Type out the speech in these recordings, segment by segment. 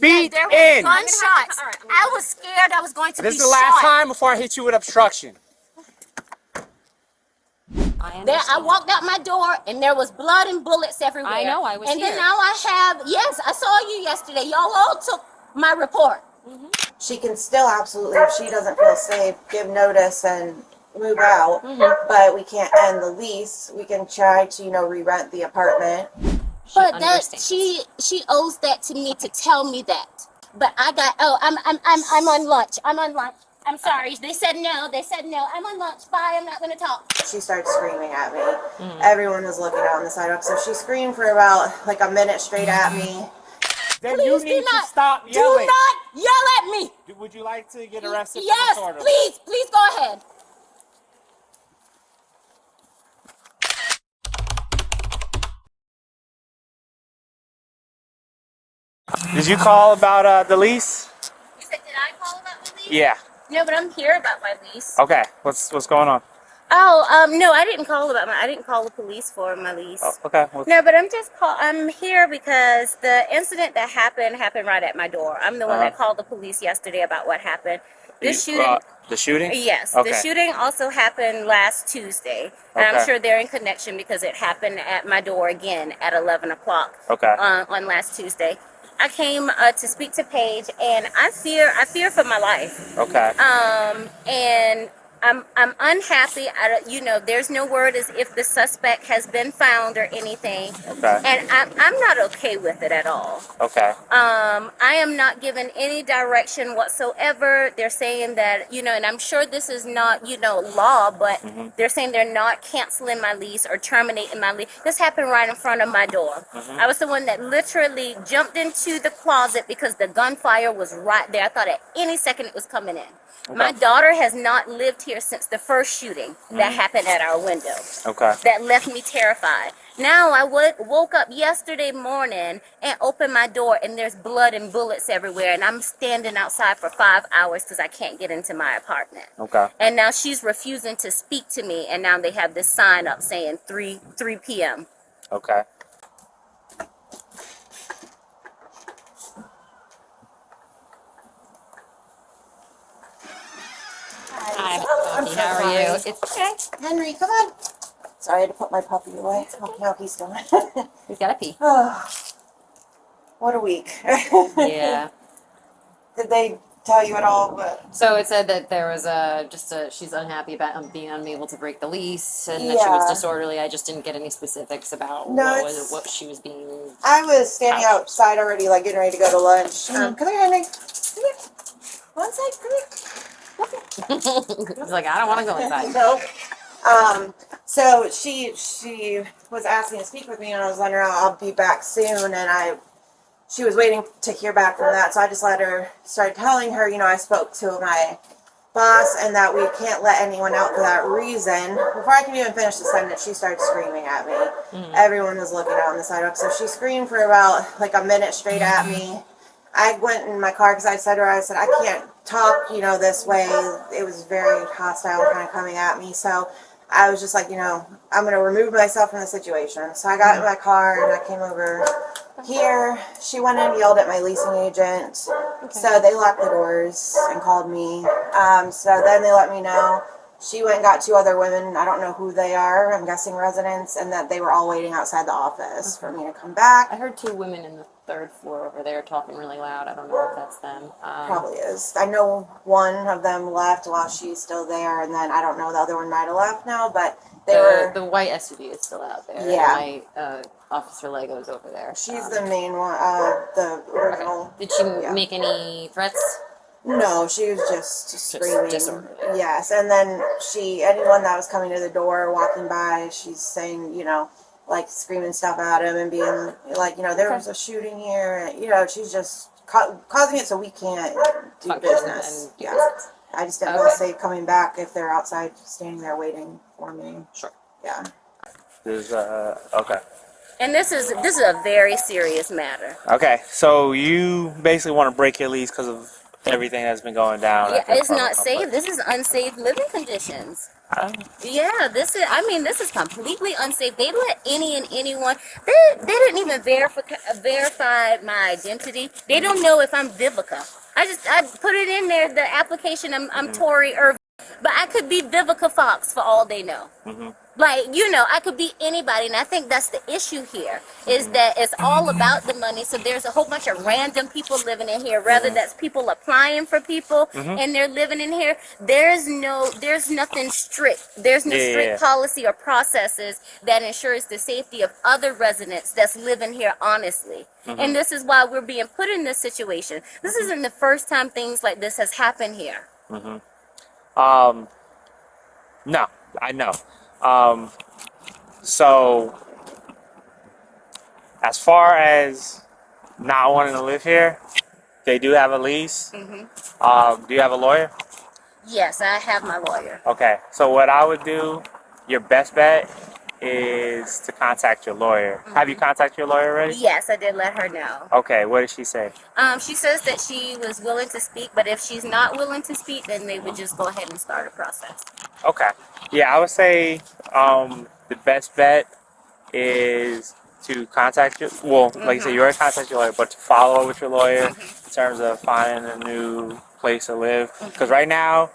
feet there in. was gunshots. I was scared I was going to be shot. This is the last time before I hit you with obstruction. I walked out my door and there was blood and bullets everywhere. I know, I was and here. then now I have, yes, I saw you yesterday. Y'all all took my report. She can still absolutely, if she doesn't feel safe, give notice and move out. But we can't end the lease. We can try to, re-rent the apartment. But that she owes that to me to tell me that. But I'm on lunch. I'm sorry. They said no. I'm on lunch. Bye. I'm not going to talk. She starts screaming at me. Everyone was looking out on the sidewalk. So she screamed for about like a minute straight at me. Then Please you need to stop do yelling. not yell at me. Would you like to get arrested? Yes, for disorderly? please go ahead. Did you call about the lease? You said, did I call about the lease? Yeah. No, but I'm here about my lease. Okay. What's going on? Oh, no, I didn't call I didn't call the police for my lease. Oh, okay. No, but I'm here because the incident that happened right at my door. I'm the one that called the police yesterday about what happened. The shooting? Yes. Yes. Okay. The shooting also happened last Tuesday. And I'm sure they're in connection because it happened at my door again at 11 o'clock on last Tuesday. I came to speak to Paige, and I fear for my life. Okay. And I'm unhappy. There's no word as if the suspect has been found or anything. Okay. And I'm not okay with it at all. Okay. I am not given any direction whatsoever. They're saying that, and I'm sure this is not, law, but they're saying they're not canceling my lease or terminating my lease. This happened right in front of my door. I was the one that literally jumped into the closet because the gunfire was right there. I thought at any second it was coming in. Okay. My daughter has not lived here since the first shooting that happened at our window. Okay. That left me terrified. Now I woke up yesterday morning and opened my door and there's blood and bullets everywhere, and I'm standing outside for 5 hours because I can't get into my apartment. Okay. And now she's refusing to speak to me, and now they have this sign up saying 3 p.m. Okay. Hi, how are you? It's okay. Henry, come on. Sorry, I had to put my puppy away. Oh, no, he's done. We've got to pee. Oh, what a week. Yeah. Did they tell you at all? So it said that there was she's unhappy about being unable to break the lease, and that she was disorderly. I just didn't get any specifics about what she was being. I was standing outside already, like getting ready to go to lunch. Come here, Henry. Come here. One sec. Come here. He's like, I don't want to go inside. Nope. So she was asking to speak with me, and I was letting her know I'll be back soon, and she was waiting to hear back from that, so I just started telling her, I spoke to my boss, and that we can't let anyone out for that reason. Before I could even finish the sentence, she started screaming at me. Everyone was looking out on the sidewalk, so she screamed for about like a minute straight at me. I went in my car because I said I can't talk, this way. It was very hostile kind of coming at me. So I was just like, I'm going to remove myself from the situation. So I got in my car and I came over here. She went and yelled at my leasing agent. So they locked the doors and called me. So then they let me know. She went and got 2 other women. I don't know who they are. I'm guessing residents, and that they were all waiting outside the office for me to come back. I heard 2 women in the 3rd floor over there talking really loud. I don't know if that's them. Probably is. I know one of them left while she's still there, and then I don't know, the other one might have left now, but the white SUV is still out there. Yeah. My Officer Lego's over there. She's the main one, the original. Did she make any threats? No, she was just screaming. Disorderly. Yes, and then anyone that was coming to the door, walking by, she's saying, like screaming stuff at him and being like, there was a shooting here. And, she's just causing it so we can't do business. Yeah, I just didn't feel safe coming back if they're outside standing there waiting for me. Sure. Yeah. Okay. And this is a very serious matter. Okay, so you basically want to break your lease because of everything that's been going down. Yeah, at the it's not apartment safe. complex. This is unsafe living conditions. I- Yeah, this is completely unsafe. They let any and anyone. They didn't even verify my identity. They don't know if I'm Vivica. I put it in there. The application. I'm Tori Irving, but I could be Vivica Fox for all they know. Like, I could be anybody, and I think that's the issue here, is that it's all about the money. So there's a whole bunch of random people living in here, rather that's people applying for people, and they're living in here. There's nothing strict. There's no strict policy or processes that ensures the safety of other residents that's living here honestly. And this is why we're being put in this situation. This isn't the first time things like this has happened here. No, I know. So as far as not wanting to live here, they do have a lease. Do you have a lawyer? Yes, I have my lawyer. Okay. So what I would do, your best bet is to contact your lawyer. Have you contacted your lawyer already? Yes, I did let her know. Okay. What did she say? She says that she was willing to speak, but if she's not willing to speak, then they would just go ahead and start a process. Okay. Yeah, I would say the best bet is to contact your, well, like you said, you already contacted your lawyer, but to follow up with your lawyer in terms of finding a new place to live. Because right now,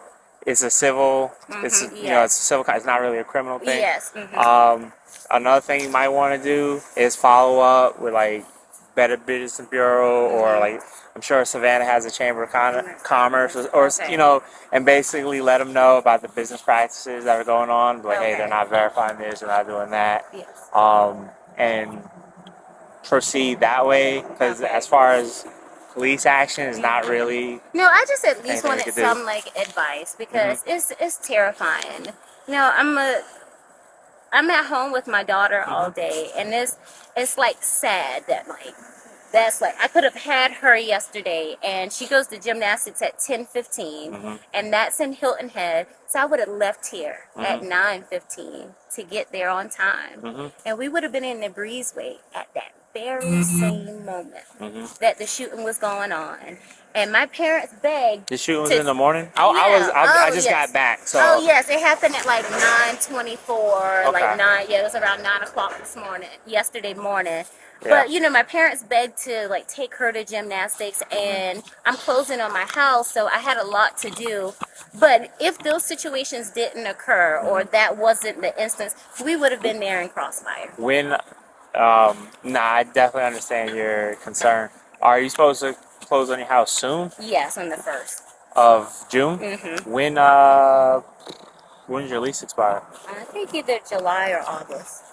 it's a civil, it's a civil, it's not really a criminal thing. Yes. Another thing you might want to do is follow up with like Better Business Bureau or like I'm sure Savannah has a Chamber of Commerce or and basically let them know about the business practices that are going on. Like, hey, they're not verifying this, they're not doing that, and proceed that way. Because as far as police action is not really. No, I just at least anything wanted you could some do. like advice because it's terrifying. I'm at home with my daughter all day, and it's like sad that that's like I could have had her yesterday, and she goes to gymnastics at 10:15, and that's in Hilton Head. So I would have left here at 9:15 to get there on time, and we would have been in the breezeway at that very same moment that the shooting was going on. And my parents begged. The shooting was in the morning. I just got back. So. Oh yes, it happened at like 9:24, like Okay. 9. Yeah, it was around 9 o'clock yesterday morning. Yeah. But my parents begged to like take her to gymnastics, and I'm closing on my house, so I had a lot to do. But if those situations didn't occur, or that wasn't the instance, we would have been there in crossfire. When, I definitely understand your concern. Are you supposed to close on your house soon? Yes, on the 1st Of June? When's your lease expire? I think either July or August.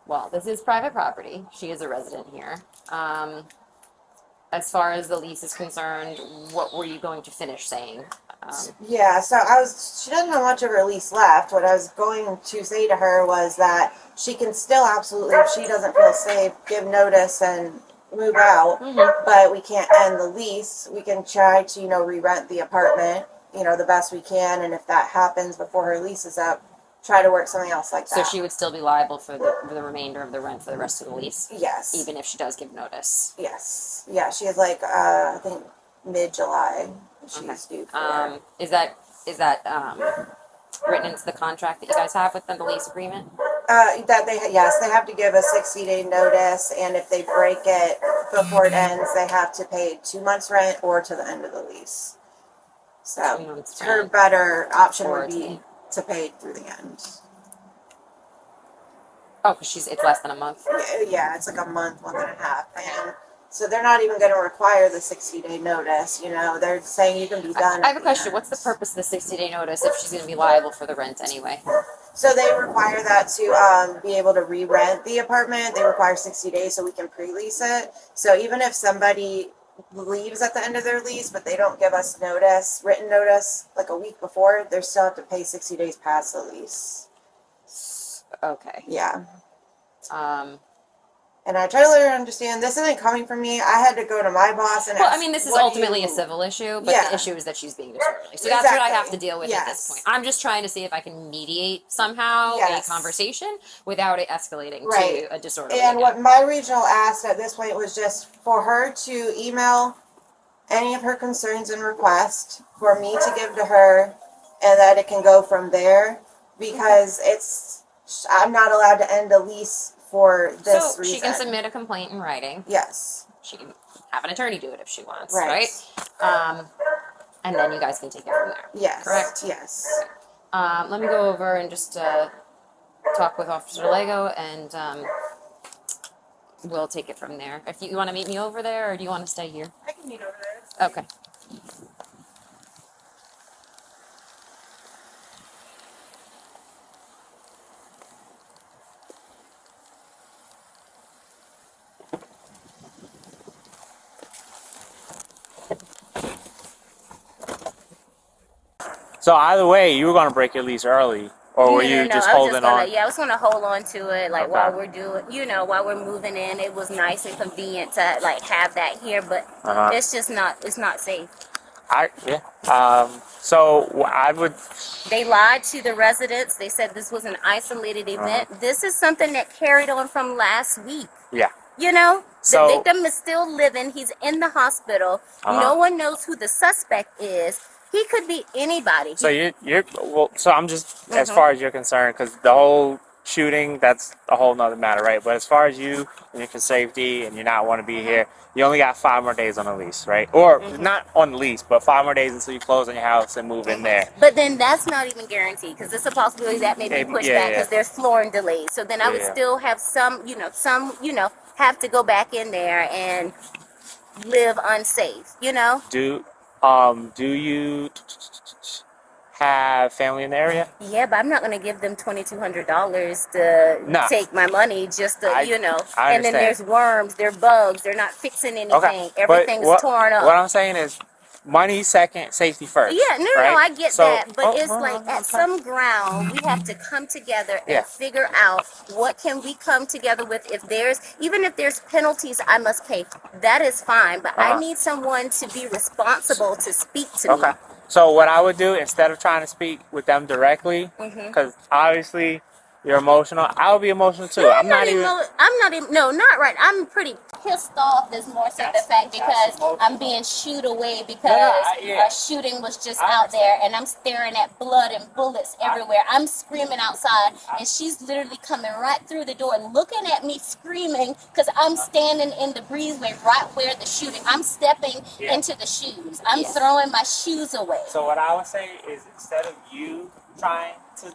Well, this is private property. She is a resident here. As far as the lease is concerned, what were you going to finish saying? Yeah, so she doesn't have much of her lease left. What I was going to say to her was that she can still absolutely, if she doesn't feel safe, give notice and move out, but we can't end the lease. We can try to, re-rent the apartment, the best we can, and if that happens before her lease is up, try to work something else like that. So she would still be liable for the remainder of the rent for the rest of the lease? Yes. Even if she does give notice? Yes. Yeah, she has I think mid-July she's due for. Is that written into the contract that you guys have with them, the lease agreement? They have to give a 60-day notice, and if they break it before it ends, they have to pay 2 months rent or to the end of the lease. 2 So months her rent better option or would to be to pay through the end. Oh, because it's less than a month. Yeah, it's like a month and a half, and so they're not even going to require the 60-day notice. They're saying you can be done. I have a question. What's the purpose of the 60-day notice if she's going to be liable for the rent anyway? So they require that to be able to re-rent the apartment. They require 60 days so we can pre-lease it. So even if somebody leaves at the end of their lease, but they don't give us written notice, like a week before, they still have to pay 60 days past the lease. Okay. Yeah. And I try to let her understand this isn't coming from me. I had to go to my boss and ask, this is what do ultimately you- a civil issue, but Yeah. the issue is that she's being disorderly. So that's what I have to deal with at this Yes. point. I'm just trying to see if I can mediate somehow Yes. a conversation without it escalating Right. to a disorderly. And event. what my regional asked at this point was just for her to email any of her concerns and requests for me to give to her, and that it can go from there, because I'm not allowed to end a lease for this reason. She can submit a complaint in writing. Yes. She can have an attorney do it if she wants, Right. right? And then you guys can take it from there. Yes. Correct? Yes. Let me go over and just talk with Officer Lego, and we'll take it from there. If you want to meet me over there, or do you want to stay here? I can meet over there. Okay. So either way, you were gonna break your lease early, or were you just holding on? Yeah, I was gonna hold on to it, like Okay. while we're doing, while we're moving in. It was nice and convenient to like have that here, but it's just not. It's not safe. So I would. They lied to the residents. They said this was an isolated event. This is something that carried on from last week. Yeah. The So- victim is still living. He's in the hospital. No one knows who the suspect is. He could be anybody. So you're well. So I'm just as far as you're concerned, because the whole shooting, that's a whole nother matter, right? But as far as you and your safety and you not want to be here, you only got 5 more days on the lease, right? Or not on the lease, but 5 more days until you close on your house and move in there. But then that's not even guaranteed, because it's a possibility that may be pushed back because there's flooring delays. So then I would still have some have to go back in there and live unsafe, Do you have family in the area? Yeah, but I'm not going to give them $2,200 to take my money just to, I And then understand. there's worms, there's bugs, they're not fixing anything. Okay. Everything's torn up. What I'm saying is, money second, safety first. Yeah, no, right? I get So- that, but it's like at some ground we have to come together and figure out what can we come together with. Even if there's penalties I must pay, that is fine, but I need someone to be responsible to speak to me. Okay. So what I would do, instead of trying to speak with them directly, because obviously you're emotional, I would be emotional too. No, I'm not even. No, not right. I'm pretty pissed off. Is more so the fact because I'm being shooed away because a shooting was just out there, and I'm staring at blood and bullets everywhere. I'm screaming outside, and she's literally coming right through the door, looking at me, screaming because I'm standing in the breezeway right where the shooting. I'm stepping into the shoes. I'm throwing my shoes away. So what I would say is, instead of you trying to,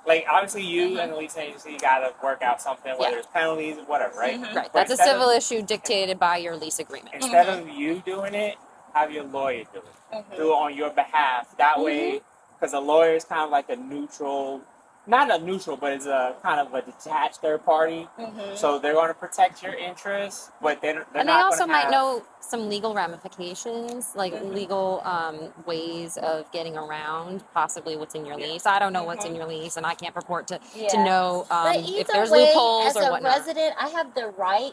like, obviously you and the lease agency got to work out something, whether it's penalties or whatever, right? Right. But That's a civil issue dictated by your lease agreement. Instead of you doing it, have your lawyer do it. Do it on your behalf. That way, because a lawyer is kind of like a neutral, not a neutral, but it's a kind of a detached third party. So they're going to protect your interests, but they're And they not also gonna might have, know some legal ramifications, like legal ways of getting around possibly what's in your lease. I don't know what's in your lease, and I can't purport to know But if either there's way, loopholes as or a whatnot. resident, I have the right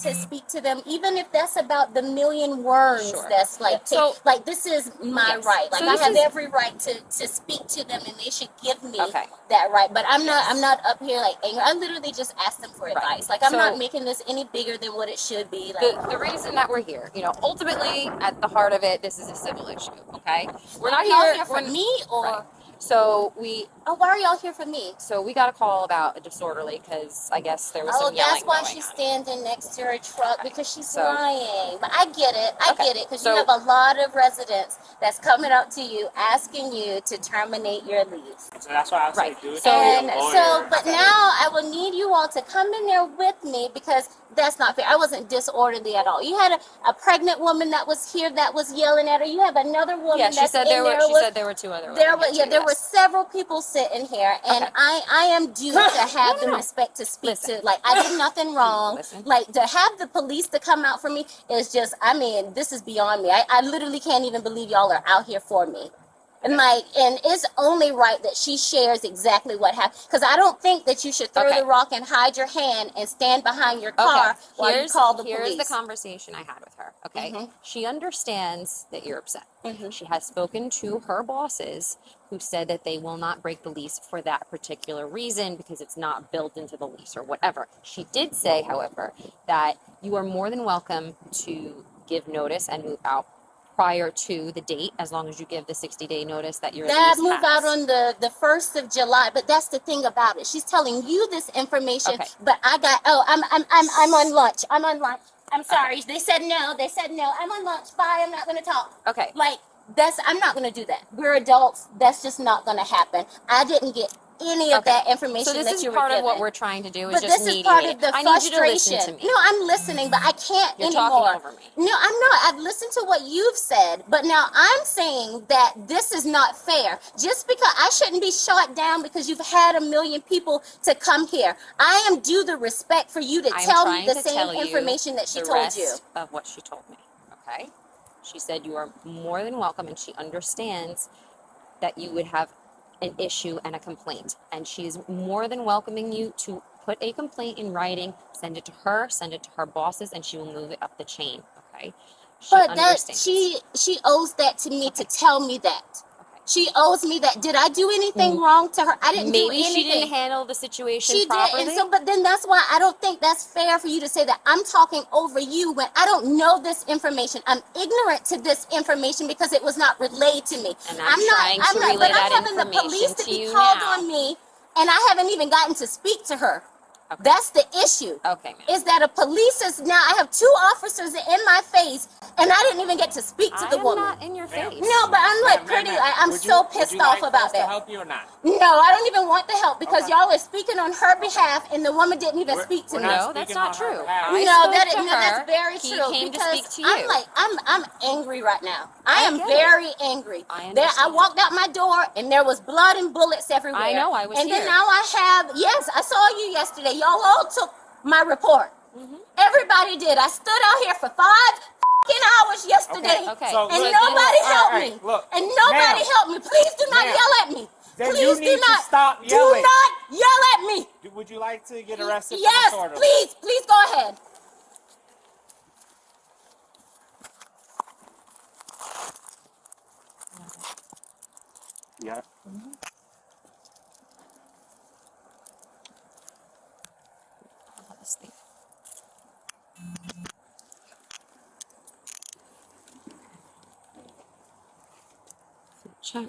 to speak to them, even if that's about the million worms. Sure. That's like, So- like this is my right. Like So I this have is- every right to speak to them, and they should give me Okay. that right. But I'm not up here like angry. I literally just asked them for advice. Like I'm So- not making this any bigger than what it should be. Like The reason that we're here, ultimately at the heart of it, this is a civil issue. Okay, we're not y'all here here for we're- me or Right. So we why are y'all here for me? got a call about a disorderly because I guess there was Oh, some yelling that's why going she's on. standing next to her truck, because she's So- lying. But I get it. I Okay. get it, because So- you have a lot of residents that's coming up to you asking you to terminate your lease. So that's why I say Right. do it. So- And to your so, lawyer. but now I will need you all to come in there with me, because that's not fair. I wasn't disorderly at all. You had a pregnant woman that was here that was yelling at her. You have another woman Yeah, that's she said in there. She said there were 2 other. There women were here, too, there were yes. several people sitting here, and Okay. I am due to have the No. respect to speak Listen. to. Like I did nothing wrong. Listen. Like to have the police to come out for me is just. I mean, this is beyond me. I literally can't even believe y'all are out here for me. And and it's only right that she shares exactly what happened. Because I don't think that you should throw Okay. the rock and hide your hand and stand behind your car while you call the Here's police. the conversation I had with her. Okay, Mhm. she understands that you're upset. Mhm. She has spoken to her bosses, who said that they will not break the lease for that particular reason because it's not built into the lease or whatever. She did say, however, that you are more than welcome to give notice and move out prior to the date, as long as you give the 60-day notice that your That lease moved out has. on the 1st of July, but that's the thing about it. She's telling you this information, Okay. but I got, I'm on lunch. I'm on lunch. I'm sorry. They said no. They said no. I'm on lunch. Bye. I'm not going to talk. Okay. Like, I'm not going to do that. We're adults. That's just not going to happen. I didn't get any of that information So this that is you were part of given. what we're trying to do is But just this is mediate part it. of the I need you to frustration. listen to me. No, I'm listening, but I can't You're anymore. talking over me. No, I'm not. I've listened to what you've said, but now I'm saying that this is not fair. Just because I shouldn't be shot down because you've had a million people to come here. I am due the respect for you to I'm tell me trying the to same tell you information that she the told rest you. of what she told me. Okay. She said you are more than welcome, and she understands that you would have an issue and a complaint, and she's more than welcoming you to put a complaint in writing, send it to her bosses, and she will move it up the chain. Okay. She But understands. she owes that to me to tell me that. Okay. She owes me that. Did I do anything wrong to her? I didn't do Maybe anything. she didn't handle the situation She properly. did, and so, but then that's why I don't think that's fair for you to say that I'm talking over you when I don't know this information. I'm ignorant to this information because it was not relayed to me. And I'm trying to relay but that I'm having the information police to to be you called now. on me, and I haven't even gotten to speak to her. Okay. That's the issue. Okay, ma'am. Is that a police is now? I have 2 officers in my face, and I didn't even get to speak to the woman. I'm not in your face. No, but I'm like I'm so pissed off about that. To help you or not? No, I don't even want the help because y'all are speaking on her behalf, and the woman didn't even speak to me. No, that's not true. That's very He true. came to because speak to you. I'm angry right now. I am get very angry. I I understand. walked out my door and there was blood and bullets everywhere. I know, I was And here. then now yes, I saw you yesterday. Y'all all took my report. Everybody did. I stood out here for 5 hours yesterday. Okay. So, And look, nobody helped all me. right, look, And nobody ma'am. helped me. Please do not Ma'am. yell at me. Then Please you do need to not. stop Do yelling. not yell at me. Would you like to get arrested Yes, for disorderly? please go ahead. Yeah. Check.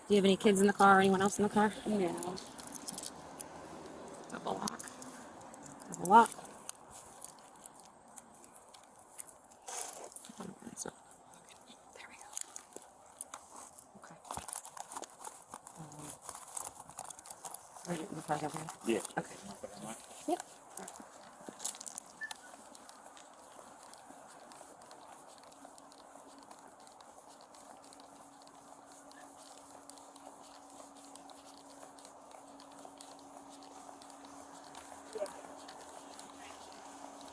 Do you have any kids in the car or anyone else in the car? No. Double lock. Double lock. There we go. Okay. The car's over here. Yeah. Okay. Yep.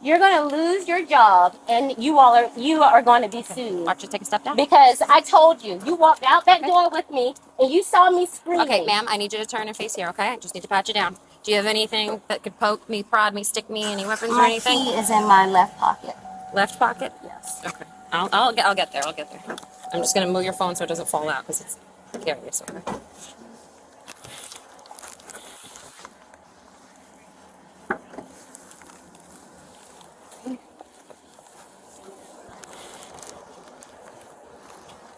You're going to lose your job, and you are going to be sued. Watch you take a step down. Because I told you, you walked out that door with me, and you saw me screaming. Okay, ma'am, I need you to turn and face here, okay? I just need to pat you down. Do you have anything that could poke me, prod me, stick me, any weapons or My anything? key is in my left pocket. Left pocket? Yes. Okay. I'll get there. I'm just gonna move your phone so it doesn't fall out because it's precarious. Okay.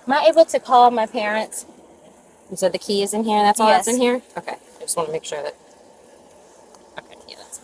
Am I able to call my parents? You said the key is in here. That's all Yes. that's in here. Okay. I just want to make sure that. Okay. Yeah, that's.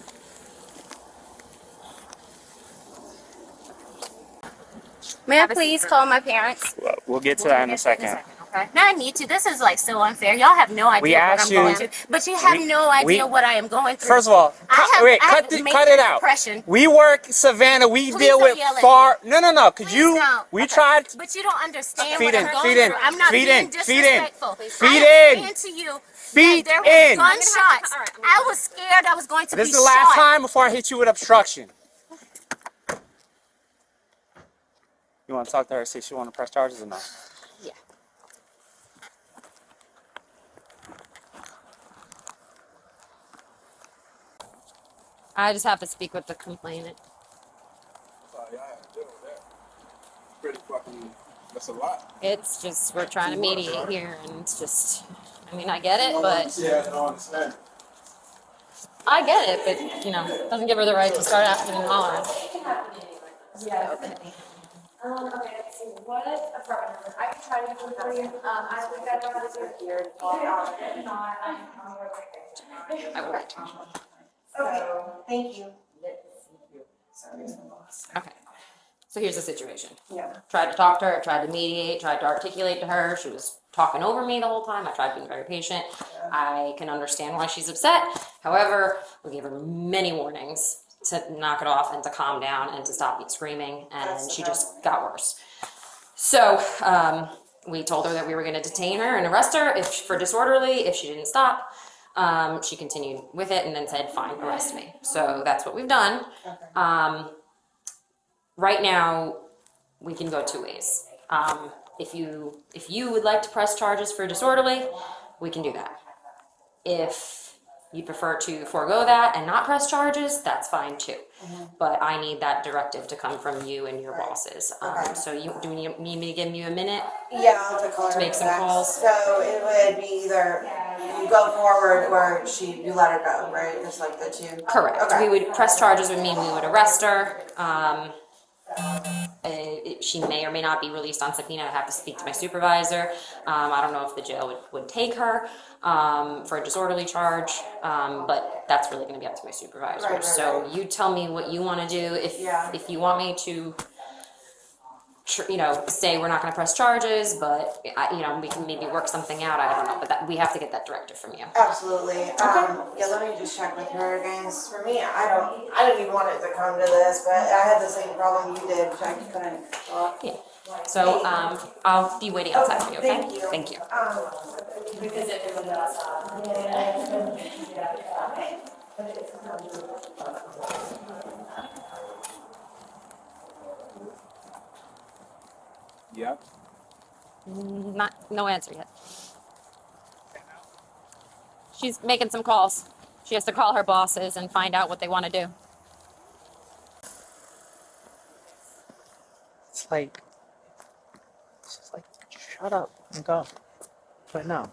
May I Have a please seat. call my parents? We'll get to that in a second. Okay. No, I need to. This is like so unfair. Y'all have no idea what asked I'm going you- through. But you have no idea what I am going through. First of all, I have cut major it out. depression. We work Savannah. We Please deal don't with yell at far. me. No. Cause Please you. don't. We Okay. tried. But you don't understand Feed what in, I'm going feed in, through. I'm not feed being in, feed in, disrespectful. feed I am in. saying to you Feed that there were in. gunshots. I was scared I was going to This be is the last shot. time before I hit you with obstruction. You want to talk to her? See if she want to press charges or not? Yeah. I just have to speak with the complainant. Y'all have to deal with that. Pretty fucking. That's a lot. It's just we're trying to mediate here, and it's just I mean, I get it, but Yeah, I don't understand. I get it, but you know, it doesn't give her the right to start asking and hollering. Okay. Okay, let's see, what apartment number? I can try to do it for you. I think I know how to do it here. I will wait. Okay, thank you. Okay. So here's the situation. Yeah. Tried to talk to her, tried to mediate, tried to articulate to her. She was talking over me the whole time. I tried being very patient. I can understand why she's upset. However, we gave her many warnings to knock it off and to calm down and to stop screaming, and she just got worse. So we told her that we were going to detain her and arrest her for disorderly if she didn't stop. She continued with it and then said, "Fine, arrest me." So that's what we've done. Right now, we can go two ways. If you would like to press charges for disorderly, we can do that. If you prefer to forego that and not press charges, that's fine too. But I need that directive to come from you and your bosses. So do you need me to give you a minute? Yeah, I'll have to call her To make some back. calls. So it would be either you go forward or you let her go, right? It's like the two. Correct. Okay. We would press charges would mean we would arrest her. She may or may not be released on subpoena. I have to speak to my supervisor. I don't know if the jail would take her for a disorderly charge, but that's really going to be up to my supervisor. Right. So you tell me what you want to do. If you want me to, say we're not going to press charges, but we can maybe work something out. I don't know, but we have to get that directive from you. Absolutely. Yeah, let me just check with her again. 'Cause for me, I didn't even want it to come to this, but I had the same problem you did. I couldn't talk. Yeah. So I'll be waiting outside for you. Okay. Thank you. Thank you. Yeah. No answer yet. She's making some calls. She has to call her bosses and find out what they want to do. It's just like, shut up and go. But no.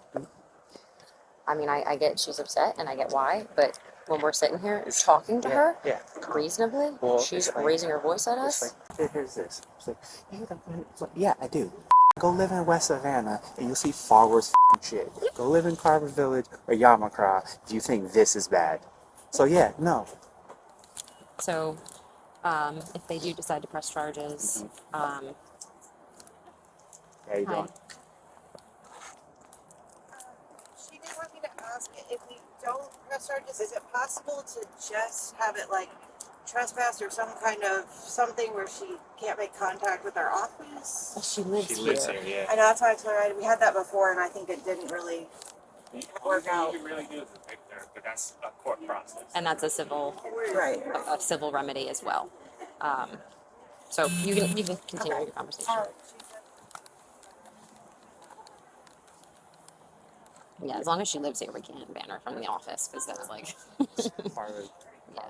I mean, I get she's upset and I get why, but when we're sitting here talking to her Yeah. reasonably, Well, she's it's like- raising her voice at It's us. like, here's this. It's like, yeah, I do. Go live in West Savannah and you'll see far worse shit. Go live in Carver Village or Yamakra if you think this is bad. So yeah, no. So, if they do decide to press charges, How you hi. doing? She did want me to ask if we don't press charges, is it possible to just have it like trespass or some kind of something where she can't make contact with our office? She lives She here. lives here, yeah. I know that's why I told her we had that before, and I think it didn't really work out. You can really do is evict her, but that's a court process. And that's a civil Right. remedy as well. So you can continue your conversation. Yeah, as long as she lives here, we can't ban her from the office because that's like, Part of it. yeah.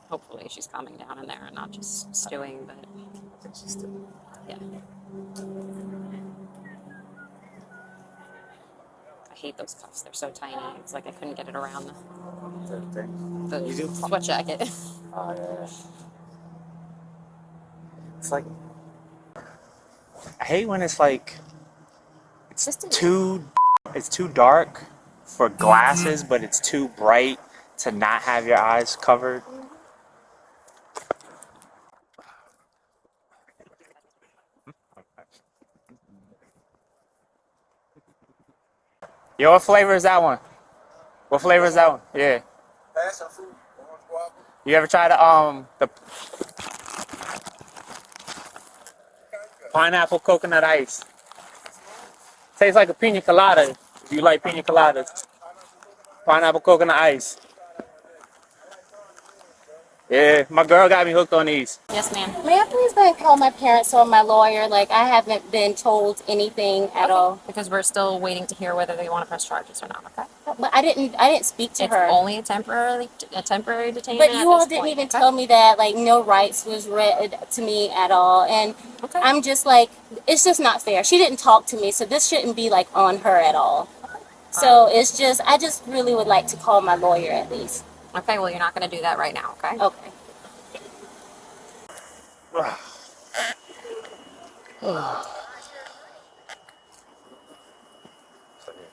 Hopefully she's calming down in there and not just stewing, but I think she's still. yeah. I hate those cuffs. They're so tiny. It's like I couldn't get it around The thing. the You do? sweat jacket. Oh yeah. It's like, I hate when it's like Just too dark for glasses, but it's too bright to not have your eyes covered. Yo, what flavor is that one? What flavor is that one? Yeah. Passion fruit, orange guava. You ever try the pineapple coconut ice? Tastes like a pina colada. If you like pina coladas. Pineapple coconut ice. Yeah, my girl got me hooked on these. Yes, ma'am. May I please then call my parents or my lawyer? Like, I haven't been told anything at all. Because we're still waiting to hear whether they want to press charges or not. Okay. But I didn't speak to It's her. only a temporary detainment. But at you all this didn't point, even okay? tell me that, like, no rights was read to me at all. And Okay. I'm just like, it's just not fair. She didn't talk to me, so this shouldn't be, like, on her at all. So it's just, I just really would like to call my lawyer at least. Okay. Well, you're not going to do that right now. Okay. Okay.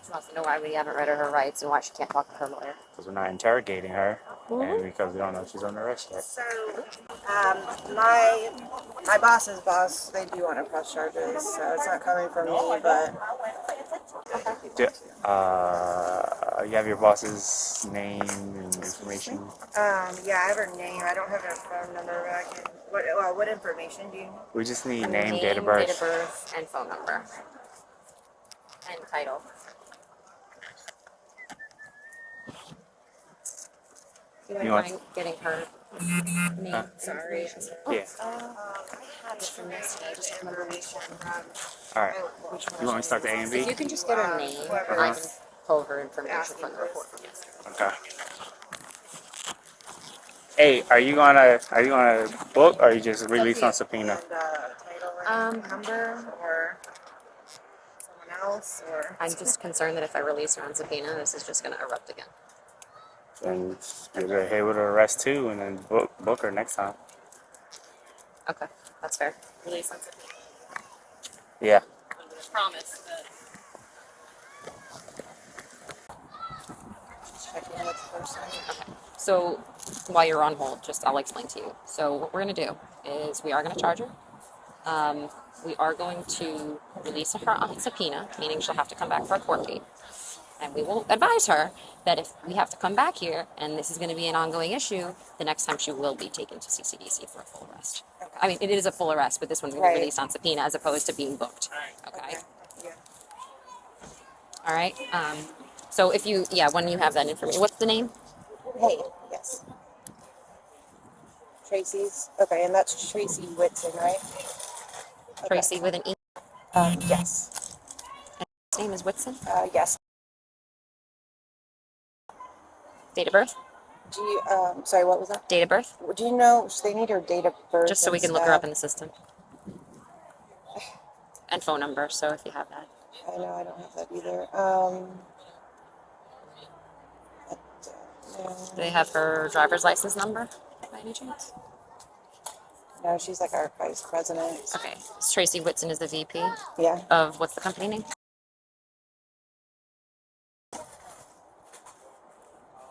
She wants to know why we haven't read her rights and why she can't talk to her lawyer. Because we're not interrogating her, and because we don't know if she's on arrest yet. So, my boss's boss, they do want to press charges, so it's not coming from me, but You have your boss's name and information. yeah, I have her name. I don't have her phone number, but I can. What information do you need? We just need name, date of birth. And phone number. And title. You You want- mind getting her name? Sorry. Yeah. I have it from yesterday. Just information from. All right. You want me to start the A and If B? you can just get her name, and I can pull her information from the report from yesterday. Okay. Hey, are you gonna book or are you just release on subpoena? Title number or someone else or. I'm just concerned that if I release her on subpoena, this is just going to erupt again. Then give her a hit with her arrest too, and then book her next time. Okay, that's fair. Release on subpoena. Yeah. Promise. Checking with the person. Okay. So while you're on hold, I'll explain to you. So what we're going to do is we are going to charge her. We are going to release her on subpoena, meaning she'll have to come back for a court date. And we will advise her that if we have to come back here and this is going to be an ongoing issue, the next time she will be taken to CCDC for a full arrest. I mean, it is a full arrest, but this one's going to be Right. released on subpoena as opposed to being booked. Okay? Yeah. All right? So when you have that information, what's the name? Hey. Yes. Tracy's. Okay, and that's Tracy Whitson, right? Okay. Tracy with an E. Yes. His name is Whitson. Yes. Date of birth? Do you? Sorry, what was that? Date of birth? Do you know they need her date of birth? Just so we and can look her up stuff? in the system. And phone number, so if you have that. I know I don't have that either. Do they have her driver's license number by any chance? No, she's like our vice president. Okay. Tracy Whitson is the VP Yeah. of what's the company name?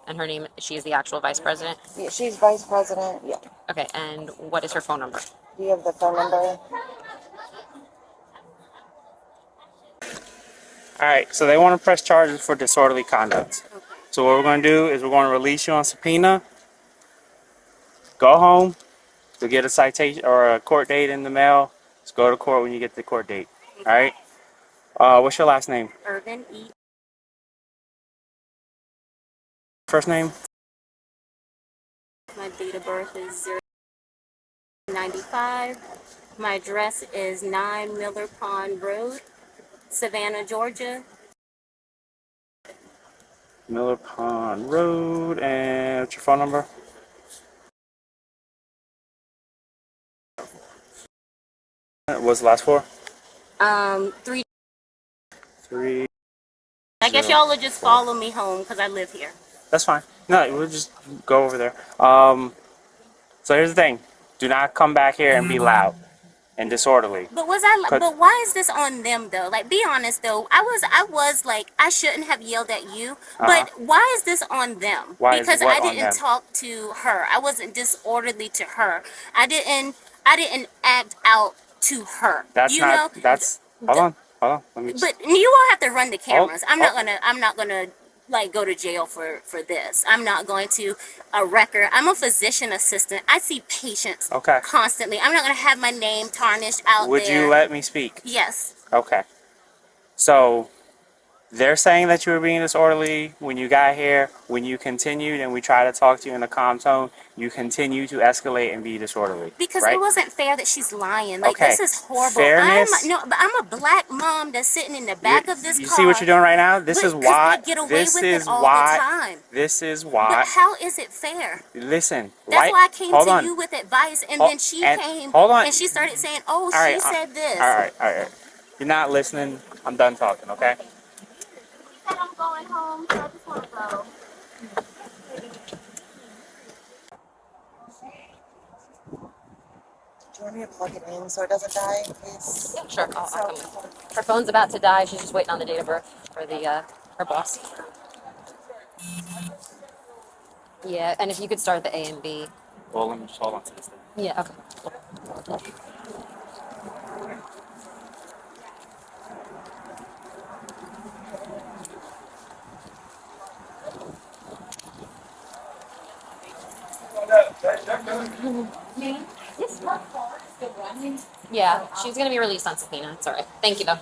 And her name, she is the actual vice president? Yeah, she's vice president. Yeah. Okay, and what is her phone number? Do you have the phone number? All right. So they want to press charges for disorderly conduct. So what we're going to do is we're going to release you on subpoena. Go home. To get a citation or a court date in the mail. Just go to court when you get the court date. All right. What's your last name? Irvin E. First name? My date of birth is 095. My address is 9 Miller Pond Road, Savannah, Georgia. Miller Pond Road. And what's your phone number? What's the last four? 3. 3. I guess y'all will just follow me home because I live here. That's fine. No, we'll just go over there. So here's the thing. Do not come back here and be loud and disorderly. But Cut- but why is this on them though? Like, be honest though. I was like, I shouldn't have yelled at you. But why is this on them? Why is Because what I on didn't them? talk to her. I wasn't disorderly to her. I didn't act out to her. That's you not. know? That's. Hold on. Let me. But you all have to run the cameras. I'm oh. not gonna like go to jail for this. I'm not going to a record. I'm a physician assistant. I see patients Okay. constantly. I'm not gonna have my name tarnished out Would there. you let me speak? Yes. Okay. So, They're saying that you were being disorderly when you got here. When you continued and we tried to talk to you in a calm tone, you continue to escalate and be disorderly. Because right? it wasn't fair that she's lying. Like, Okay. this is horrible. Fairness. But I'm a black mom that's sitting in the back of this You car. see what you're doing right now? This But- is 'cause why. they get away This with is it all why. the time. This is But why. how is it fair? Listen. That's why I came hold to on. you with advice, and Hol- then she and- came hold on. and she started saying, "Oh, All she right, said this." All right. All right. You're not listening. I'm done talking. Okay. She said I'm going home, so I just want to go. Do you want me to plug it in so it doesn't die in case? Yeah, sure. I'll So, come with. Her phone's about to die. She's just waiting on the date of birth for the her boss. Yeah, and if you could start the A and B. Well, let me just hold on to this thing. Yeah. Okay. Yeah, she's gonna be released on subpoena. It's all right. Thank you though.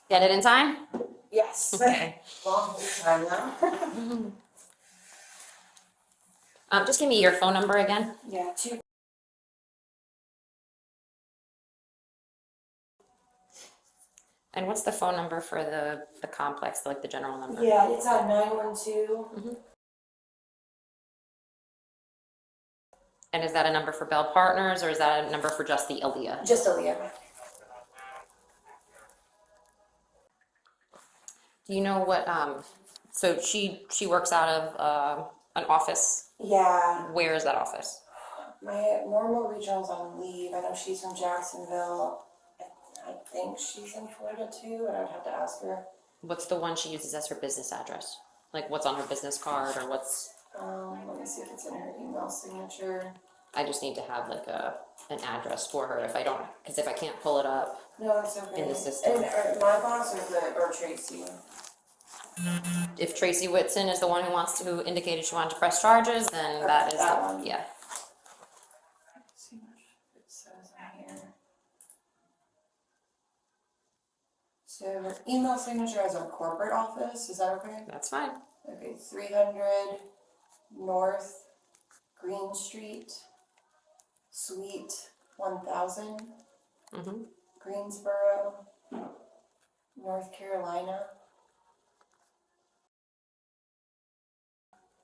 Get it in time? yes. Okay. Long time now. Just give me your phone number again. Yeah, two. And what's the phone number for the complex, like the general number? Yeah, it's at 912. And is that a number for Bell Partners or is that a number for just the Aaliyah? Just Aaliyah. Do you know what, so she works out of an office. Yeah, Where is that office? my normal regional's on leave. I know she's from Jacksonville. I think she's in Florida too, but I'd have to ask her. What's the one she uses as her business address? Like what's on her business card or what's, Let me see if it's in her email signature. I just need to have like an address for her if I don't, because if I can't pull it up. No, it's okay. In the system. And my boss or Tracy. If Tracy Whitson is the one who wants to indicate she wanted to press charges, then that is, That one. yeah. Let's see what it says on here. So her email signature is our corporate office. Is that okay? That's fine. Okay, 300 North Green Street, Suite 1000, Mm-hmm. Greensboro, North Carolina.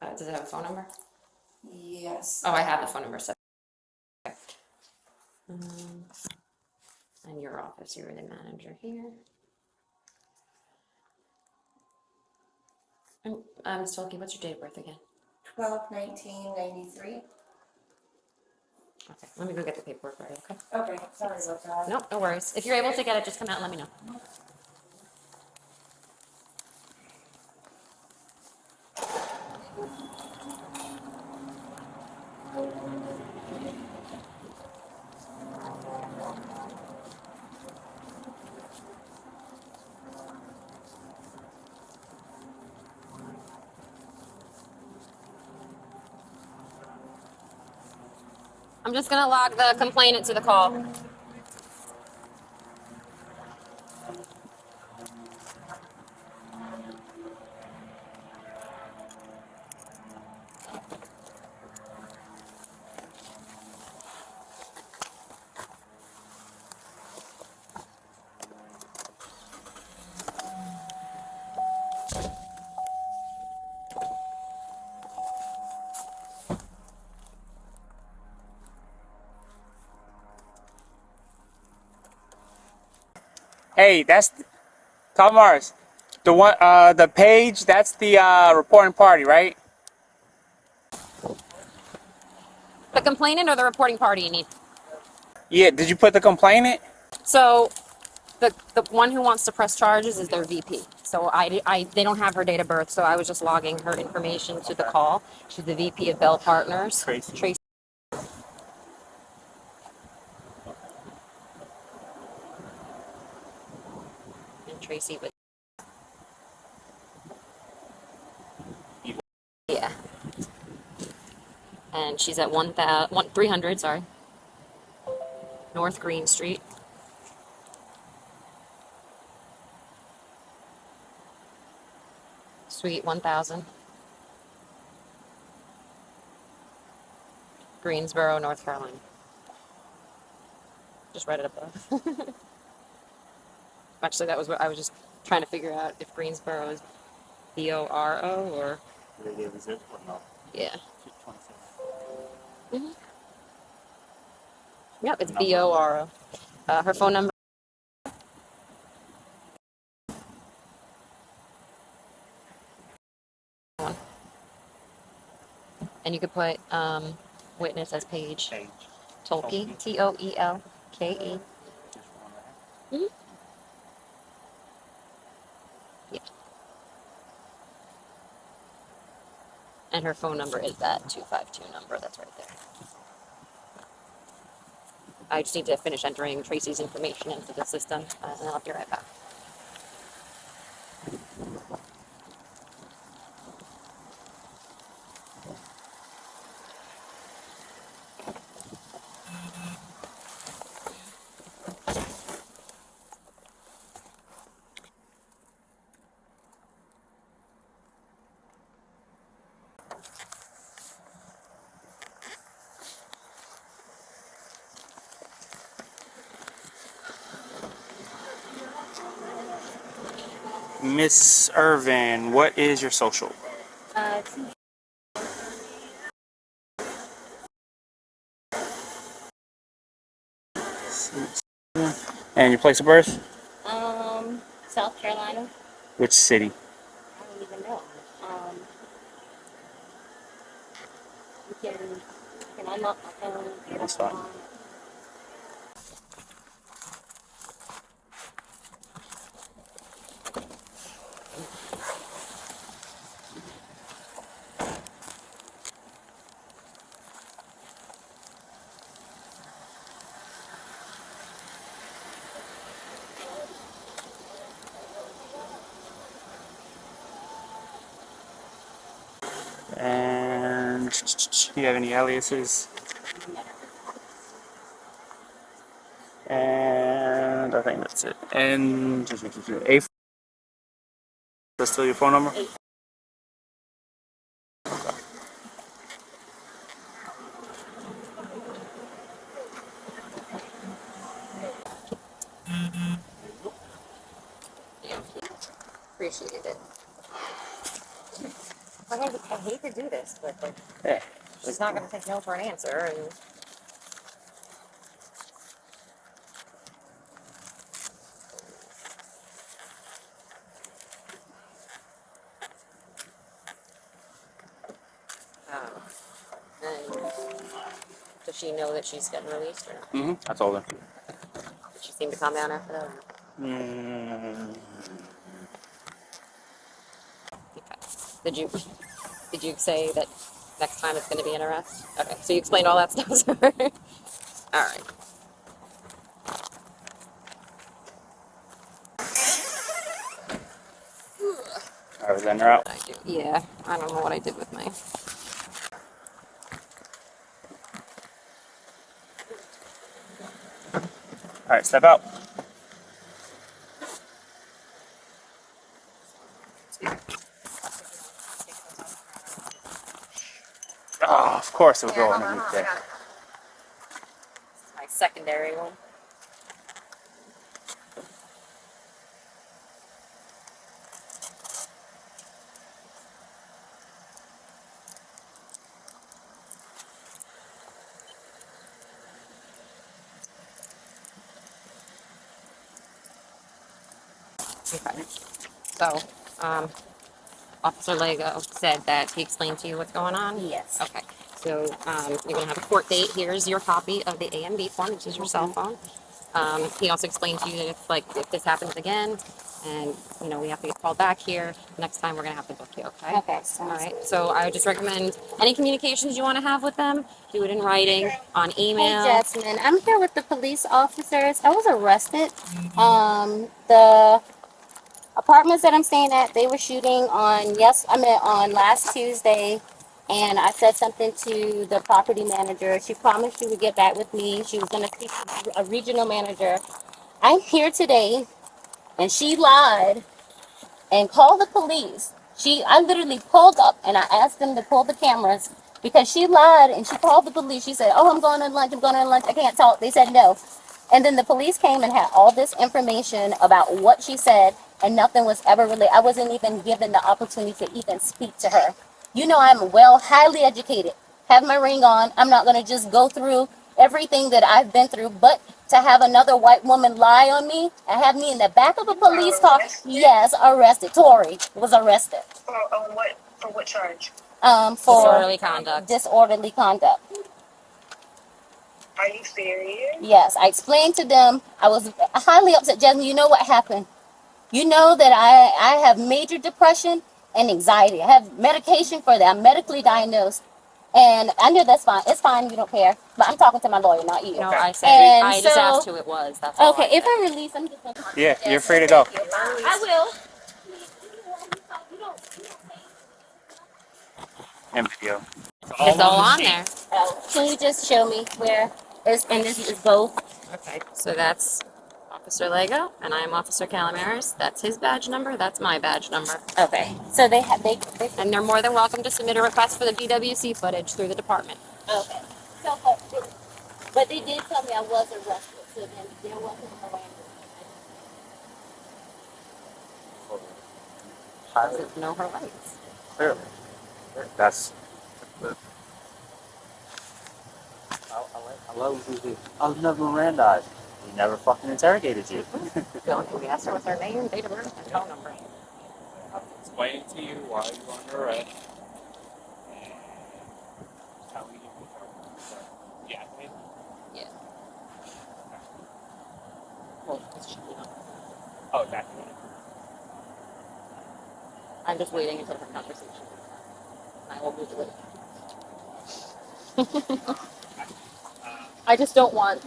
Does it have a phone number? Yes. Oh, I have the phone number, so. Okay. And your office, you're the manager here. Ms. Tolkien, what's your date of birth again? 12/19/93. Okay, let me go get the paperwork ready, okay? Okay, sorry about that. Nope, no worries. If you're able to get it, just come out and let me know. I'm just gonna log the complainant to the call. Hey, that's Mars. The one, the page. That's the reporting party, right? The complainant or the reporting party you need? Yeah. Did you put the complainant? So the one who wants to press charges is their VP. So they don't have her date of birth, so I was just logging her information to the call. She's the VP of Bell Partners. Tracy. Tracy. Tracy, but yeah. And she's at 300, sorry, North Green Street. Suite 1000. Greensboro, North Carolina. Just read it above. Actually, that was what I was just trying to figure out if Greensboro is BORO or. Yeah. Hmm. Yep, it's BORO. Her phone number. And you could put witness as Paige Tolke, Toelke. Mm-hmm. Yeah. And her phone number is that 252 number that's right there. I just need to finish entering Tracy's information into the system, and I'll be right back. Miss Irvin, what is your social? And your place of birth? South Carolina. Which city? I don't even know. You can unlock my phone? That's fine. And do you have any aliases? And I think that's it. And A. That's still your phone number? Yeah. Appreciate it. I hate to do this, but like, Yeah. she's not going to take no for an answer. And and does she know that she's getting released or not? I told her. Did she seem to calm down after that? Okay. Did you say that next time it's going to be an arrest? Okay, so you explained all that stuff to her. All right. All right, then you're out. I do. Yeah, I don't know what I did with my. All right, step out. Oh, of course it would go underneath there. My secondary one. Okay. So, Officer Lego said that he explained to you what's going on? Yes. Okay. So, you're going to have a court date. Here's your copy of the A and B form, which is your cell phone. He also explained to you that if this happens again, and we have to get called back here, next time we're gonna have to book you. Okay. Okay. All right. So I would just recommend any communications you want to have with them, do it in writing, on email. Hey, Jasmine. I'm here with the police officers. I was arrested. The apartments that I'm staying at, they were shooting on last Tuesday, and I said something to the property manager. She promised she would get back with me. She was gonna speak to a regional manager. I'm here today, and she lied and called the police. I literally pulled up and I asked them to pull the cameras because she lied and she called the police. She said, "Oh, I'm going on lunch. I'm going on lunch. I can't talk." They said no. And then the police came and had all this information about what she said, and nothing was ever really, I wasn't even given the opportunity to even speak to her. You know, I'm highly educated, have my ring on. I'm not going to just go through everything that I've been through, but to have another white woman lie on me and have me in the back of a police car, yes, arrested. Tori was arrested. For what charge? For Disorderly conduct. disorderly conduct. Are you serious? Yes, I explained to them. I was highly upset. Jasmine, you know what happened? You know that I have major depression and anxiety. I have medication for that. I'm medically diagnosed. And I know that's fine. It's fine. You don't care. But I'm talking to my lawyer, not you. No, I said, And I just so- asked who it was. That's all. Okay, I if said. I release, I'm just going to... Yeah, you're free to go. I will. And video. It's all on there. Can you just show me where? And this is both. Okay, so that's Officer Lego, and I'm Officer Calamaris. That's his badge number. That's my badge number. Okay. So they have they And they're more than welcome to submit a request for the BWC footage through the department. okay. So but they did tell me I was arrested. So then there wasn't a Miranda. Doesn't know her rights. Clearly. That's. I love who I was never Mirandized. He never fucking interrogated you. The only thing we asked her was her name, date of birth, and phone number. I'll explain to you why you're under arrest. And telling you. Yeah, I think. Yeah. Well, it's she, Oh, that's I'm just waiting until her conversation. And I will move it. I just don't want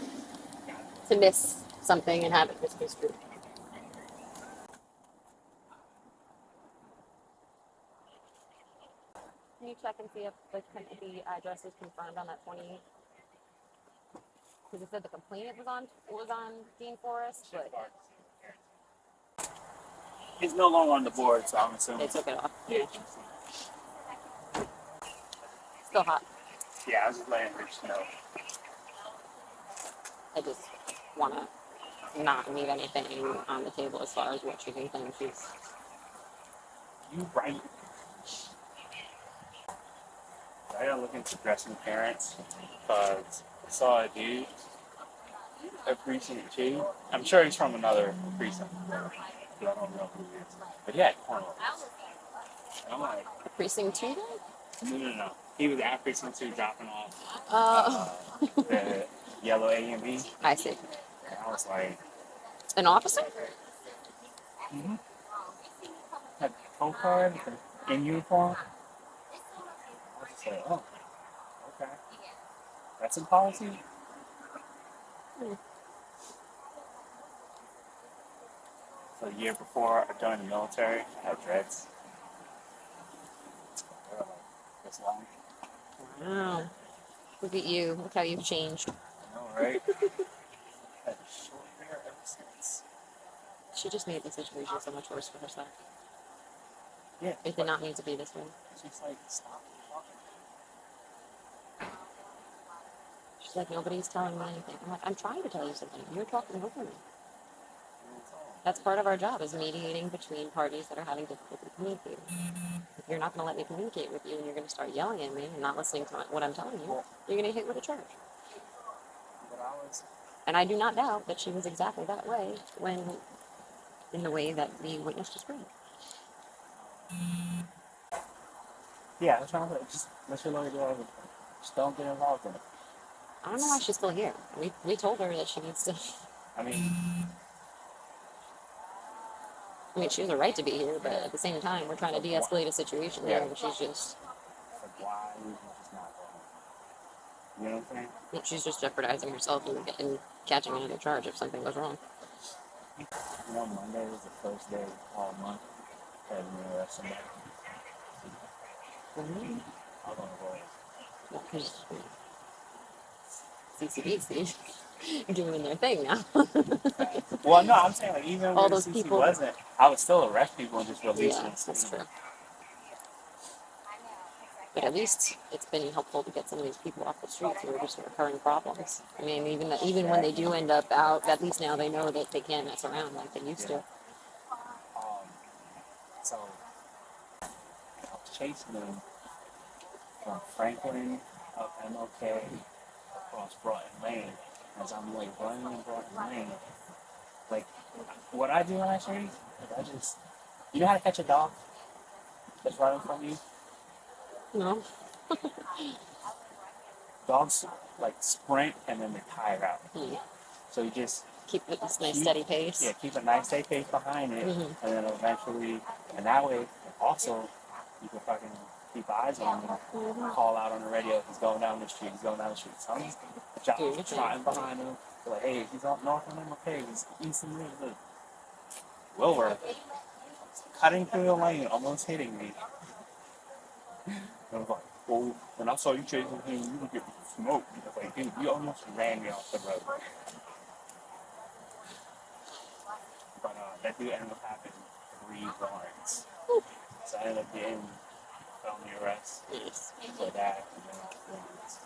to miss something and have it misconstrued. Can you check and see if the address is confirmed on that 28? Because it said the complainant was on Dean Forest, but He's no longer on the board, so I'm assuming. they took it off. Yeah. Still hot. Yeah, I was just letting her just know. I just want to not leave anything on the table as far as what she can claim she's. You right. I gotta look into dressing parents because I saw a dude at precinct 2. I'm sure he's from another precinct. But I don't know who he is. But he had cornrows. And I'm like, Precinct 2 then? no. He was at precinct 2 dropping off the yellow A and B. I see. And I was like, An officer? mm-hmm. Had a patrol card in uniform. I was just like, oh, okay. That's in policy? So the year before I joined the military, I had dreads. They were like this long. Wow. Look at you. Look how you've changed. I know, right? Had short hair ever since. She just made the situation so much worse for herself. Yeah. It did not need to be this way. She's like, stop talking. She's like, nobody's telling me anything. I'm like, I'm trying to tell you something. You're talking over me. That's part of our job, is mediating between parties that are having difficulty communicating. If you're not going to let me communicate with you and you're going to start yelling at me and not listening to what I'm telling you, you're going to hit with a charge. And I do not doubt that she was exactly that way when, in the way that the witness described. Yeah, that's what I'm saying. Just let your lawyer do everything. Just don't get involved in it. I don't know why she's still here. We told her that she needs to. I mean, I mean, she has a right to be here, but at the same time, we're trying to de-escalate a situation there, and she's just. like, why would you just not go? You know what I'm saying? She's just jeopardizing herself and catching another charge if something goes wrong. One Monday was the first day all month that we arrested somebody. I was on the roll. Because CCDC doing their thing now. Well, no, I'm saying like even All when the those CC people. wasn't, I would still arrest people and just release Yeah, them. that's true. But at least it's been helpful to get some of these people off the streets who are just recurring problems. I mean, even when they do end up out, at least now they know that they can't mess around like they used to. So I was chasing them from Franklin up MLK across Broughton Lane. As I'm like running in Broughton Lane, like what I do when I chase is I just, you know how to catch a dog that's running from you? No. Dogs like sprint and then they tire out. Hmm. So you just Keep it this nice steady pace. yeah, keep a nice steady pace behind it, Mhm. and then eventually, and that way also you can fucking keep eyes on him, call out on the radio if he's going down the street, he's going down the street. Someone's trotting behind him, they're like, hey, he's up north on him, okay, he's east and west. Wilbur, cutting through the lane, almost hitting me. And I was like, well, when I saw you chasing him, you would get smoked. I was like, dude, you almost ran me off the road. But that did end up happening 3 warrants. So I ended up getting felony arrest Yes. for that. And then warrants.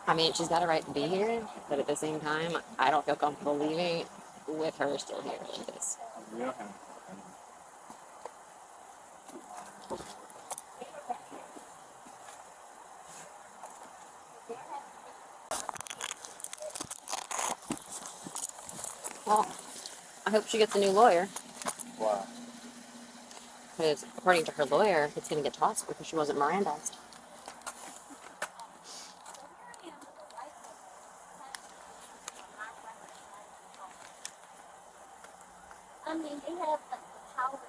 I mean, she's got a right to be here, but at the same time, I don't feel comfortable leaving with her still here like this. We don't have Well, I hope she gets a new lawyer, wow. because according to her lawyer, it's going to get tossed because she wasn't Mirandized. I mean, they have the power.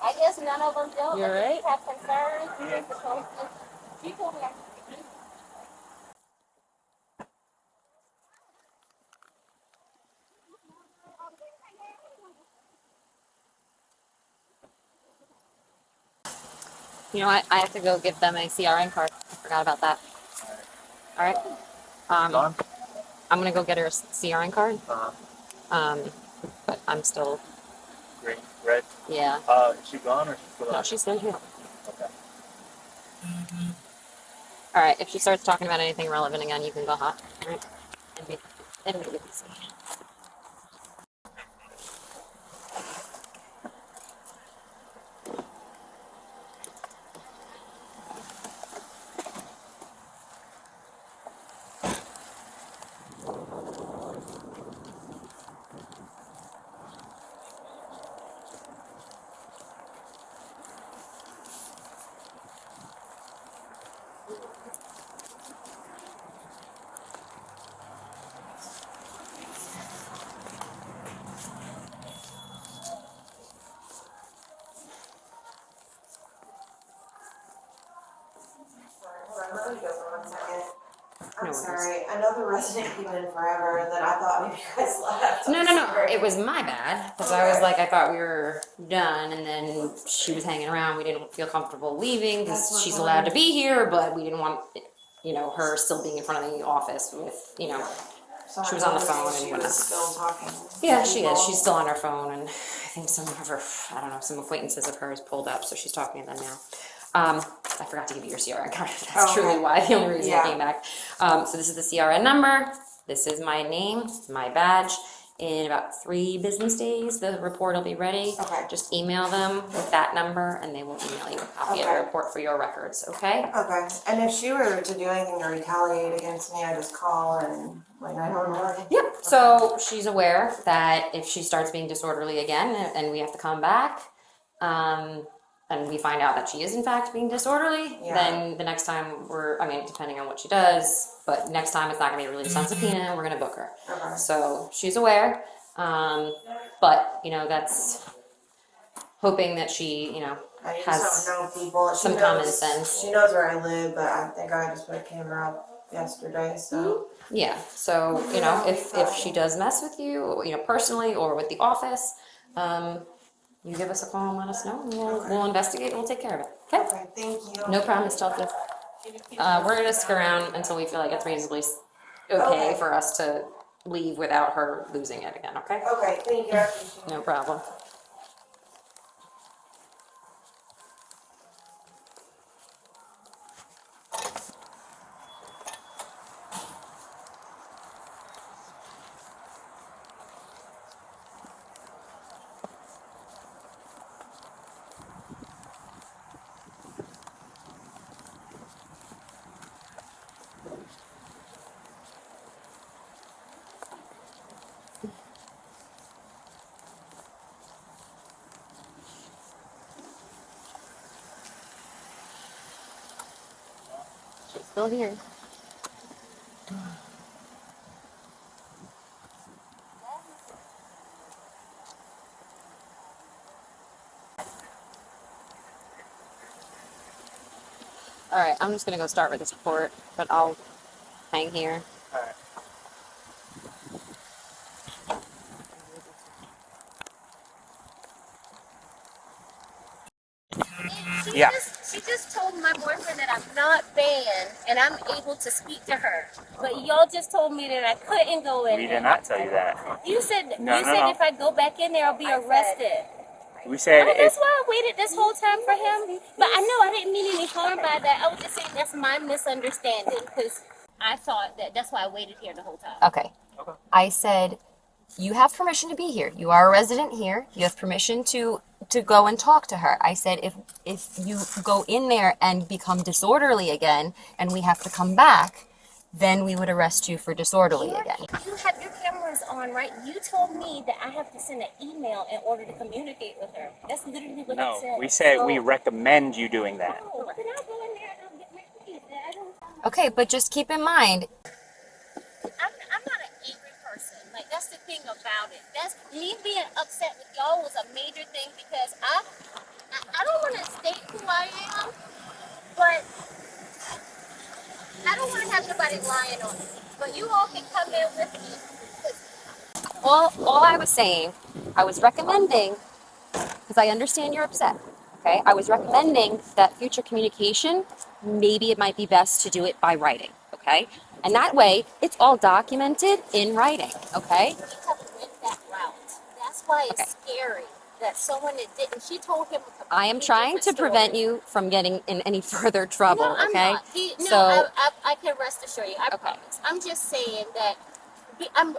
I guess none of them don't. You're right. Have concerns. They're supposed to. She told me. You know what? I have to go give them a CRN card. I forgot about that. All right. Gone? I'm going to go get her a CRN card. Uh-huh. But I'm still, Green, red. yeah. Is she gone or is she still No, out? she's still here. Okay. All right. If she starts talking about anything relevant again, you can go hot. All right. And we can see. Hold on, let me go for 1 second. I'm No worries. sorry. I know the resident came in forever, and then I thought maybe you guys left. No, I'm no, no. sorry. It was my bad because I was like, I thought we were done, and then she was hanging around. We didn't feel comfortable leaving That's because what she's I'm- allowed to be here, but we didn't want, her still being in front of the office with, So she I was on the noticed phone she and was whatnot. still talking. Yeah, she is. She's still on her phone, and I think some of her, I don't know, some acquaintances of hers pulled up, so she's talking to them now. I forgot to give you your CRN card. That's Oh, okay. truly why, the only reason I Yeah. came back. So this is the CRN number. This is my name, my badge. In about 3 business days, the report will be ready. Okay. Just email them with that number, and they will email you a copy of the Okay. report for your records, okay? Okay. And if she were to do anything to retaliate against me, I just call and like 911. Yep, so she's aware that if she starts being disorderly again and we have to come back, and we find out that she is in fact being disorderly, Yeah. then the next time depending on what she does, but next time it's not gonna be a release on subpoena and we're gonna book her. Okay. So she's aware, but that's, hoping that she, I just has don't know people. some common sense. She knows where I live, but I think I just put a camera up yesterday, so. Yeah, so, if she does mess with you, personally or with the office, you give us a call and let us know, and we'll investigate and we'll take care of it, okay? Okay, thank you. No problem, Ms. Chelsea. We're gonna stick around until we feel like it's reasonably okay Okay. for us to leave without her losing it again, okay? Okay, thank you. I appreciate it. No problem. She's still here. All right, I'm just gonna go start with this report, but I'll hang here. Alright. Yeah. She just told my boyfriend that I'm not banned and I'm able to speak to her. But y'all just told me that I couldn't go in We there. did not tell you that. You said No, you no, said no. if I go back in there I'll be arrested. We said Oh, that's if why I waited this whole time for him. But I know I didn't mean any harm by that. I was just saying that's my misunderstanding because I thought that's why I waited here the whole time. Okay. I said, you have permission to be here. You are a resident here. You have permission to go and talk to her. I said, if you go in there and become disorderly again, and we have to come back, then we would arrest you for disorderly again. You have your cameras on, right? You told me that I have to send an email in order to communicate with her. That's literally what I said. no, we said we recommend you doing that. Oh, then I'll go in there and I'll get my keys. I don't. Okay, but just keep in mind, I'm not an angry person. Like that's the thing about it. That's me being upset with y'all was a major thing because I don't want to state who I am, but I don't want to have nobody lying on me. But you all can come in with me. all I was saying, I was recommending, because I understand you're upset, okay? I was recommending that future communication, maybe it might be best to do it by writing, okay? And that way, it's all documented in writing, okay? We have went that route. That's why it's Okay. scary that someone that didn't. She told him. I am trying to prevent you from getting in any further trouble, No, I'm okay? not. So, I can rest assure you. I Okay. promise. I'm just saying that I'm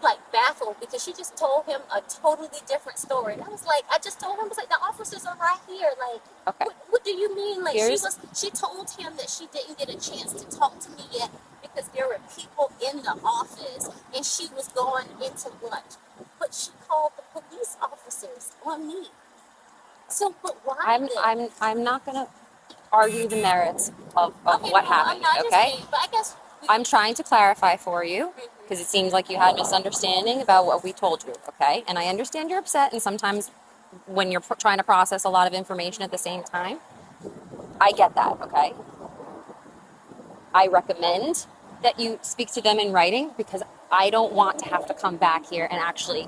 like baffled because she just told him a totally different story. And I was like, I just told him, I was like, the officers are right here. Like, okay. what do you mean? Like, Here's- she told him that she didn't get a chance to talk to me yet because there were people in the office and she was going into lunch. But she called the police officers on me. So, but why? I'm not gonna argue the merits of Okay, what no, happened, I'm not okay? just saying, but I guess I'm trying to clarify for you because it seems like you had misunderstanding about what we told you, okay? And I understand you're upset, and sometimes when you're trying to process a lot of information at the same time, I get that, okay? I recommend that you speak to them in writing because I don't want to have to come back here and actually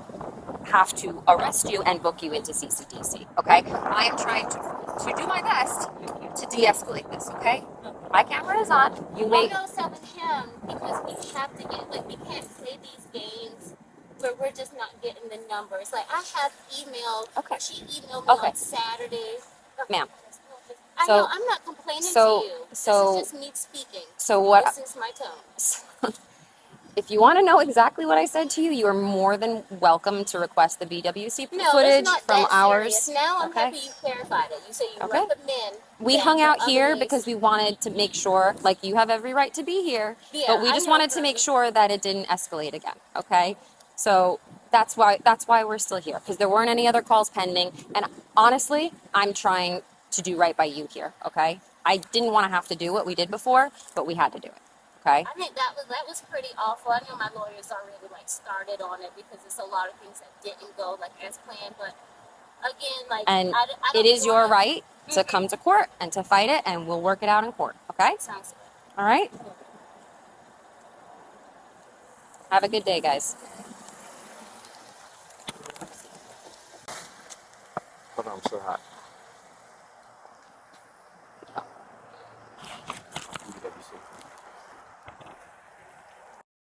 have to arrest you and book you into CCDC, okay? I am trying to do my best to de-escalate this, okay? My camera is on. You wait. I'm not telling him because we have to get, like, we can't play these games where we're just not getting the numbers. Like, I have emailed, Okay. she emailed me Okay. on Saturday. Ma'am. I So- know, I'm not complaining so- to you. so- This is just me speaking. So what? This is my tone. If you want to know exactly what I said to you, you are more than welcome to request the BWC No, footage it's not from that ours. serious. Now I'm okay? happy you clarified it. You say you Okay. recommend. We that hung for out other here leads. because we wanted to make sure, like, you have every right to be here, Yeah, but we I just know, wanted to make but- sure that it didn't escalate again. Okay, so that's why we're still here because there weren't any other calls pending, and honestly, I'm trying to do right by you here. Okay, I didn't want to have to do what we did before, but we had to do it. Okay. I think that was pretty awful. I know my lawyers already like started on it because it's a lot of things that didn't go like as planned. But again, like, And I it don't is your wanna- right to come to court and to fight it, and we'll work it out in court. Okay? Sounds good. All right? Have a good day, guys. Hold on, I'm so hot.